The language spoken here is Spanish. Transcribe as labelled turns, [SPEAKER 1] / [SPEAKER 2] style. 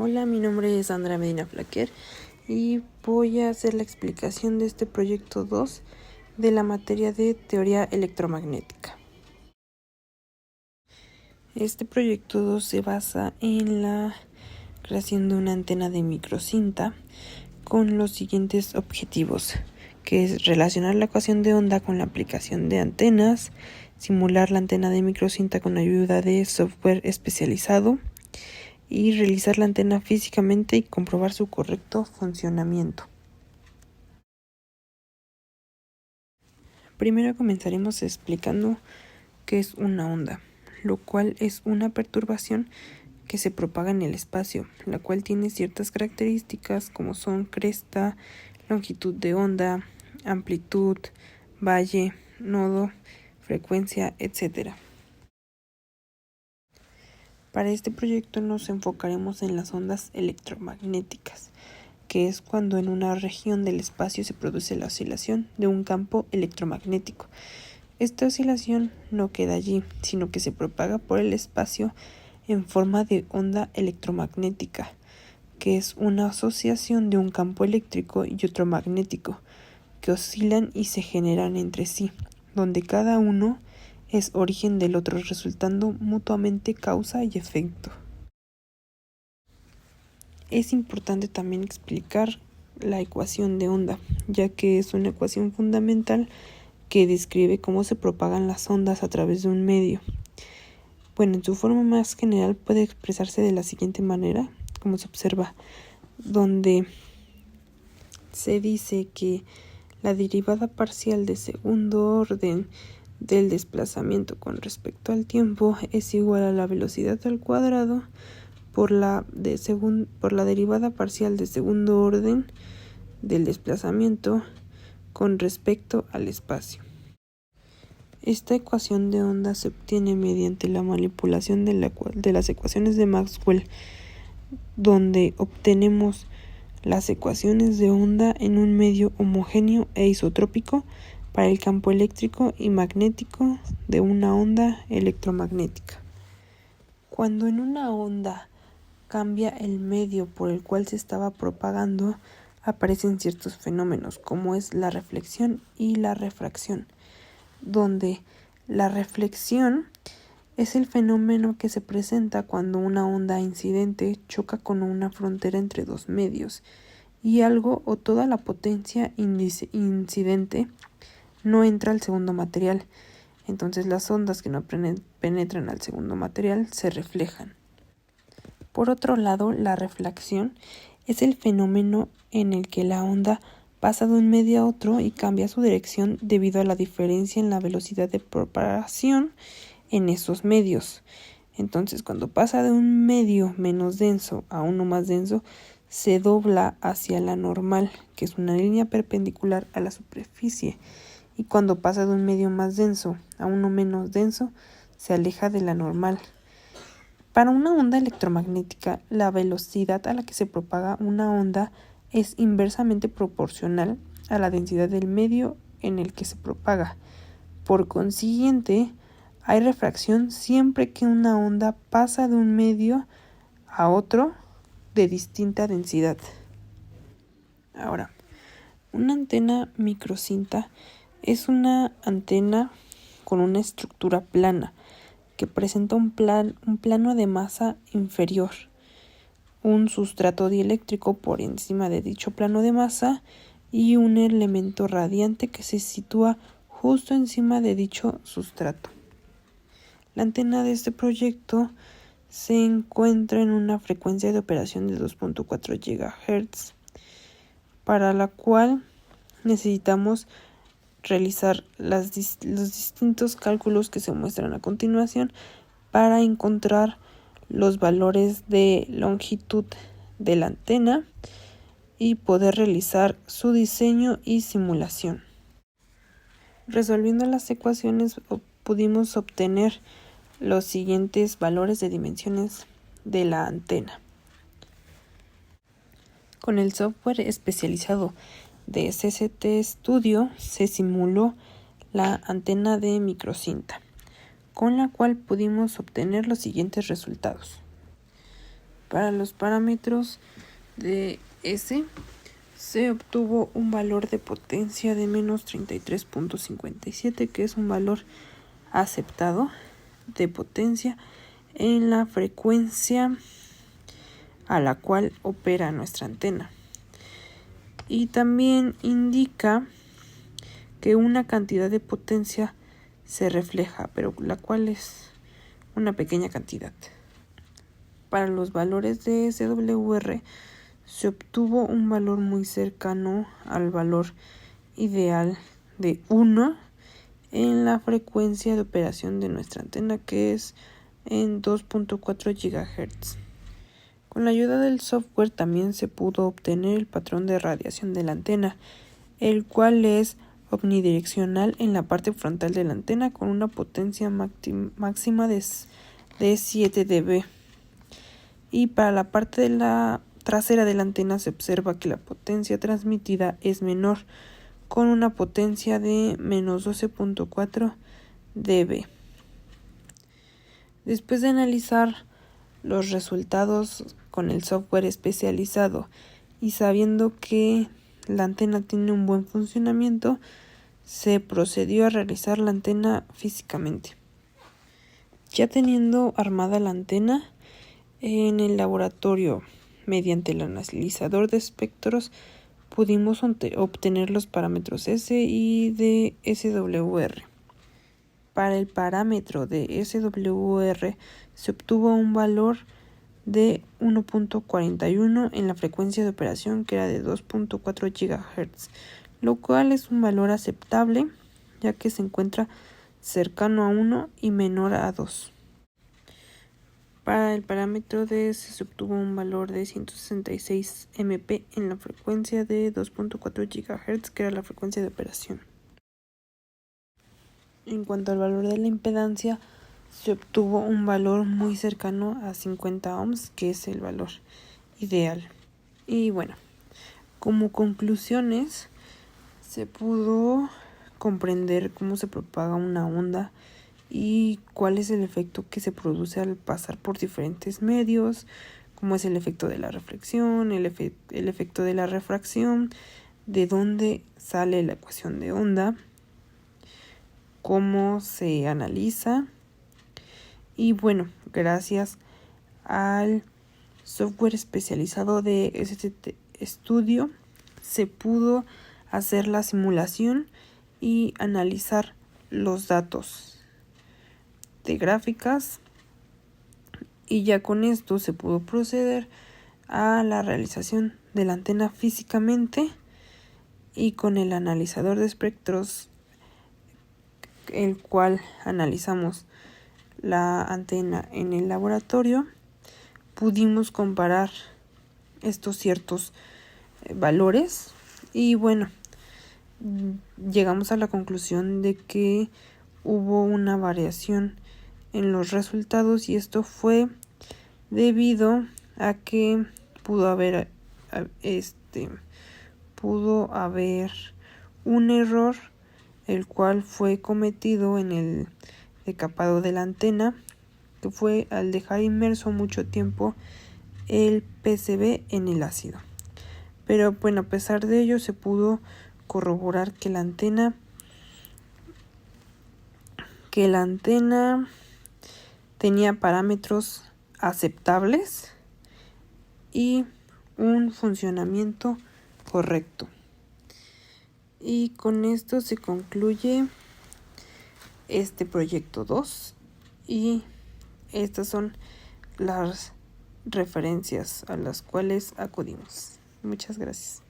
[SPEAKER 1] Hola, mi nombre es Andrea Medina Flaquer y voy a hacer la explicación de este proyecto 2 de la materia de teoría electromagnética. Este proyecto 2 se basa en la creación de una antena de microcinta con los siguientes objetivos, que es relacionar la ecuación de onda con la aplicación de antenas, simular la antena de microcinta con ayuda de software especializado, y realizar la antena físicamente y comprobar su correcto funcionamiento. Primero comenzaremos explicando qué es una onda, lo cual es una perturbación que se propaga en el espacio, la cual tiene ciertas características como son cresta, longitud de onda, amplitud, valle, nodo, frecuencia, etc. Para este proyecto nos enfocaremos en las ondas electromagnéticas, que es cuando en una región del espacio se produce la oscilación de un campo electromagnético. Esta oscilación no queda allí, sino que se propaga por el espacio en forma de onda electromagnética, que es una asociación de un campo eléctrico y otro magnético, que oscilan y se generan entre sí, donde cada uno es origen del otro, resultando mutuamente causa y efecto. Es importante también explicar la ecuación de onda, ya que es una ecuación fundamental que describe cómo se propagan las ondas a través de un medio. Bueno, en su forma más general puede expresarse de la siguiente manera, como se observa, donde se dice que la derivada parcial de segundo orden del desplazamiento con respecto al tiempo es igual a la velocidad al cuadrado por la derivada parcial de segundo orden del desplazamiento con respecto al espacio. Esta ecuación de onda se obtiene mediante la manipulación de las ecuaciones de Maxwell, donde obtenemos las ecuaciones de onda en un medio homogéneo e isotrópico para el campo eléctrico y magnético de una onda electromagnética. Cuando en una onda cambia el medio por el cual se estaba propagando, aparecen ciertos fenómenos como es la reflexión y la refracción, donde la reflexión es el fenómeno que se presenta cuando una onda incidente choca con una frontera entre dos medios y algo o toda la potencia incidente no entra al segundo material. Entonces las ondas que no penetran al segundo material se reflejan. Por otro lado, la reflexión es el fenómeno en el que la onda pasa de un medio a otro y cambia su dirección debido a la diferencia en la velocidad de propagación en esos medios. Entonces, cuando pasa de un medio menos denso a uno más denso, se dobla hacia la normal, que es una línea perpendicular a la superficie, y cuando pasa de un medio más denso a uno menos denso, se aleja de la normal. Para una onda electromagnética, la velocidad a la que se propaga una onda es inversamente proporcional a la densidad del medio en el que se propaga. Por consiguiente, hay refracción siempre que una onda pasa de un medio a otro de distinta densidad. Ahora, una antena microcinta es una antena con una estructura plana que presenta un plano de masa inferior, un sustrato dieléctrico por encima de dicho plano de masa y un elemento radiante que se sitúa justo encima de dicho sustrato. La antena de este proyecto se encuentra en una frecuencia de operación de 2.4 GHz, para la cual necesitamos realizar los distintos cálculos que se muestran a continuación para encontrar los valores de longitud de la antena y poder realizar su diseño y simulación. Resolviendo las ecuaciones pudimos obtener los siguientes valores de dimensiones de la antena. Con el software especializado de CCT Studio se simuló la antena de microcinta, con la cual pudimos obtener los siguientes resultados. Para los parámetros de S se obtuvo un valor de potencia de menos 33.57, que es un valor aceptado de potencia en la frecuencia a la cual opera nuestra antena. Y también indica que una cantidad de potencia se refleja, pero la cual es una pequeña cantidad. Para los valores de SWR se obtuvo un valor muy cercano al valor ideal de 1 en la frecuencia de operación de nuestra antena, que es en 2.4 GHz. Con la ayuda del software también se pudo obtener el patrón de radiación de la antena, el cual es omnidireccional en la parte frontal de la antena con una potencia máxima de 7 dB. Y para la parte de la trasera de la antena se observa que la potencia transmitida es menor, con una potencia de menos 12.4 dB. Después de analizar los resultados con el software especializado y sabiendo que la antena tiene un buen funcionamiento, se procedió a realizar la antena físicamente. Ya teniendo armada la antena, en el laboratorio, mediante el analizador de espectros, pudimos obtener los parámetros S y de SWR. Para el parámetro de SWR se obtuvo un valor de 1.41 en la frecuencia de operación, que era de 2.4 GHz, lo cual es un valor aceptable, ya que se encuentra cercano a 1 y menor a 2. Para el parámetro de S se obtuvo un valor de 166 MP en la frecuencia de 2.4 GHz, que era la frecuencia de operación. En cuanto al valor de la impedancia, se obtuvo un valor muy cercano a 50 ohms, que es el valor ideal. Y bueno, como conclusiones, se pudo comprender cómo se propaga una onda y cuál es el efecto que se produce al pasar por diferentes medios, cómo es el efecto de la reflexión, el efecto de la refracción, de dónde sale la ecuación de onda, cómo se analiza. Y bueno, gracias al software especializado de ST Studio se pudo hacer la simulación y analizar los datos de gráficas, y ya con esto se pudo proceder a la realización de la antena físicamente, y con el analizador de espectros, el cual analizamos la antena en el laboratorio, pudimos comparar estos ciertos valores y bueno, llegamos a la conclusión de que hubo una variación en los resultados, y esto fue debido a que pudo haber un error, el cual fue cometido en el decapado de la antena, que fue al dejar inmerso mucho tiempo el PCB en el ácido. Pero bueno, a pesar de ello se pudo corroborar que la antena tenía parámetros aceptables y un funcionamiento correcto. Y con esto se concluye este proyecto 2, y estas son las referencias a las cuales acudimos. Muchas gracias.